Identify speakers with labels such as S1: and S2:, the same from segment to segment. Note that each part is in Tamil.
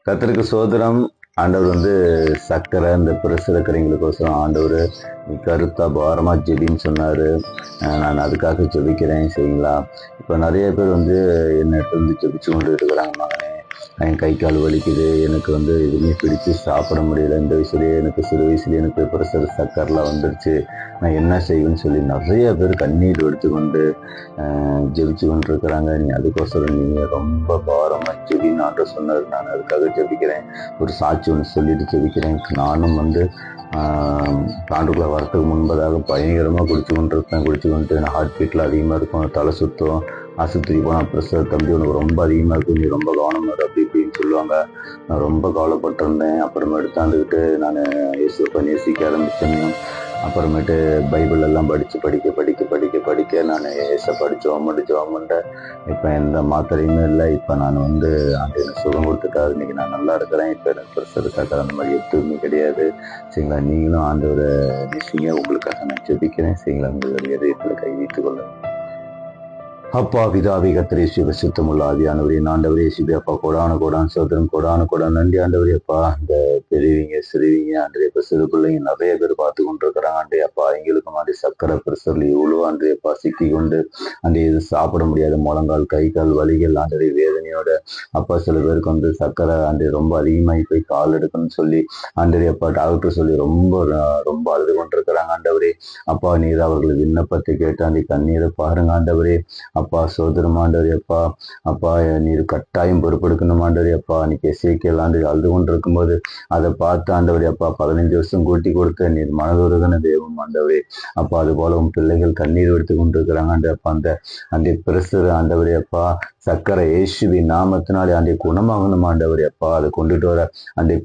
S1: கர்த்தருக்கு சோதரம். ஆண்டவர் சர்க்கரை இந்த பிரஷர் இருக்கிறவங்களுக்கோசரம் ஆண்டவர் நீ கருத்தா பாரமா ஜெபின்னு சொன்னாரு. நான் அதுக்காக ஜெபிக்கிறேன் சரிங்களா. இப்போ நிறைய பேர் என்ன இடத்துல ஜெபிச்சு கொண்டு இருக்கிறாங்க. மகனே, என் கை கால் வலிக்குது, எனக்கு எதுவுமே பிடிச்சு சாப்பிட முடியல, இந்த வயசுலேயே எனக்கு சிறு வயசுலேயே எனக்கு பிரஷர் சர்க்கரெலாம் வந்துருச்சு, நான் என்ன செய்வேன்னு சொல்லி நிறைய பேர் கண்ணீர் எடுத்துக்கொண்டு ஜெபிச்சு கொண்டு இருக்கிறாங்க. நீ அதுக்கோசரம் நீங்கள் ரொம்ப பாரமாக ஜெபின்னு ஆண்டவர் சொன்னார். நான் அதுக்காக ஜெபிக்கிறேன். ஒரு சாட்சி ஒன்று சொல்லிட்டு ஜெபிக்கிறேன். நானும் ஆண்டுக்குள்ளே வரத்துக்கு முன்பதாக பயங்கரமாக குடிச்சு கொண்டு எனக்கு ஹார்ட் பீட்டில் அதிகமாக இருக்கும், தலை சுத்தம், ஆஸ்பத்திரி போனால் ப்ரெஷர், தம்பி உனக்கு ரொம்ப அதிகமாக இருக்கும், நீ ரொம்ப கவனமாக இரு அப்படி இப்படின்னு சொல்லுவாங்க. நான் ரொம்ப கவலைப்பட்டிருந்தேன். அப்புறமா எடுத்தாந்துக்கிட்டு நான் இயேசுவை நேசிக்க ஆரம்பித்தேன். அப்புறமேட்டு பைபிள் எல்லாம் படிக்க நான் ஏசப்பா ஜெபம் இப்போ எந்த மாத்திரையுமே இல்லை. இப்போ நான் எனக்கு சுகம் கொடுத்துட்டாரு. இன்னைக்கு நான் நல்லா இருக்கிறேன். இப்போ எனக்கு ப்ரெஷர் சக்கரை அந்த மாதிரி எதுவுமே கிடையாது சரிங்களா. நீங்களும் ஆண்டவரை நேசிங்க. உங்களுக்காக நான் ஜெபிக்கிறேன் சரிங்களா. உங்களுடைய இதயத்தில் கை வைத்துக் கொள்ளுங்க. அப்பா பிதாவே கர்த்தரே சுத்தமுள்ள ஆவியானவரே, ஆண்டவரே சிபி அப்பா, கோடான சோதரம், கோடான நன்றி ஆண்டவரே அப்பா. இந்த பெரியவங்க சிறுவீங்க ஆண்டே இப்ப சிறு பிள்ளைங்க நிறைய பேர் பார்த்து கொண்டு இருக்கிறாங்க ஆண்டே அப்பா. எங்களுக்கும் சக்கரை பிரஷர்ல இவ்வளவு ஆண்டே அப்பா சிக்கி கொண்டு இது சாப்பிட முடியாத முழங்கால் கை கால் வலிகள் ஆண்டே வேதனையோட அப்பா. சில பேருக்கு சக்கரை ரொம்ப அதிகமாகி போய் கால் எடுக்கணும்னு சொல்லி ஆண்டே அப்பா டாக்டர் சொல்லி ரொம்ப அழுது கொண்டிருக்கிறாங்க ஆண்டவரே அப்பா. நீர் அவர்கள் விண்ணப்பத்தை கேட்டு கண்ணீரை பாருங்க ஆண்டவரே அப்பா. சோதரம் ஆண்டவரே அப்பா நீர் கட்டாயம் பொறுப்பெடுக்கணும் ஆண்டவரே அப்பா. அன்னைக்கு எசேக்கியேல் அழுது கொண்டிருக்கும் போது அதை பார்த்து ஆண்டவரே அப்பா 15 வருஷம் கூட்டி கொடுத்த நீர் மனதுருகன தெய்வம் ஆண்டவரே அப்பா. அது போல உன் பிள்ளைகள் கண்ணீர் எடுத்து கொண்டிருக்கிறாங்க ஆண்டே அப்பா. அந்த பிரஷர் ஆண்டவரே அப்பா, சக்கரை இயேசுவின் நாமத்தினாலே குணமாகணும் ஆண்டவரே அப்பா. அதை கொண்டுட்டு வர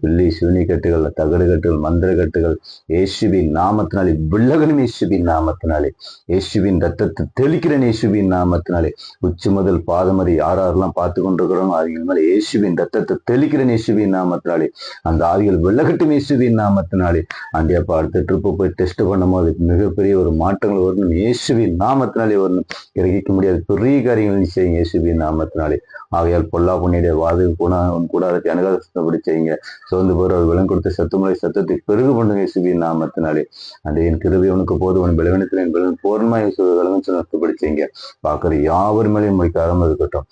S1: பில்லி சூனி கட்டுகள், தகடு கட்டுகள், மந்திர கட்டுகள் இயேசுவின் நாமத்தினாலே விலகணும். இயேசுவின் நாமத்தினாலே இயேசுவின் ரத்தத்தை தெளிக்கிறேன். இயேசுவின் நாமத்தினாலே உச்சி முதல் பாதம் வரை யாரெல்லாம் பார்த்து கொண்டிருக்கிறோம் அவங்க மேல இயேசுவின் ரத்தத்தை தெளிக்கிறேன். இயேசுவின் நாமத்தினாலே அந்த ஆவிகள் விலகட்டும். இயேசுவின் நாமத்தினாலே அப்பா அடுத்த ட்ரிப்பு போய் டெஸ்ட் பண்ணும் போது மிகப்பெரிய ஒரு மாற்றங்கள் வரணும். இயேசுவின் நாமத்தினாலே வரணும். கிரகிக்க முடியாது பெரிய காரியங்கள் செய்யுங்க இயேசுவின் நாமத்தினாலே. ஆகையால் பொல்லா பொண்ணியுடைய வாது கூடாதத்தை அனுகாதப்படி செய்யுங்க. சோர்ந்து போற விலங்கு கொடுத்த சத்துமுறை சத்தத்தை பெருகு பண்ணுங்க இயேசுவின் நாமத்தினாலே. என் கிருபை உனக்கு போது உன் பலவீனத்தில் என் பலன் பூர்ணமாய் நடத்தப்படி செய்யுங்க. பார்க்கிற யாவர் மேலேயும் முடிக்காம இருக்கட்டும்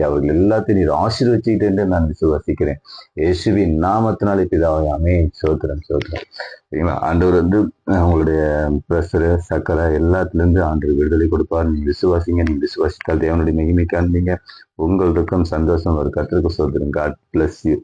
S1: அவர்கள் எல்லாத்தையும் நீர் ஆசீர்வதிச்சுக்கிட்டு என்று நான் விசுவாசிக்கிறேன். இயேசுவின் நாமத்தினாலே பிதாவே ஆமென். சோத்திரம் சரிங்களா. ஆண்டவர் உங்களுடைய பிரஷர் சக்கரை எல்லாத்துலேருந்து ஆண்டவர் விடுதலை கொடுப்பார். நீங்க விசுவாசிங்க. நீங்க விசுவாசித்தால் தேவனுடைய மகிமை காண்பீங்க. உங்களுக்கும் சந்தோஷம் ஒரு கர்த்தருக்கு சோத்திரம். God bless you.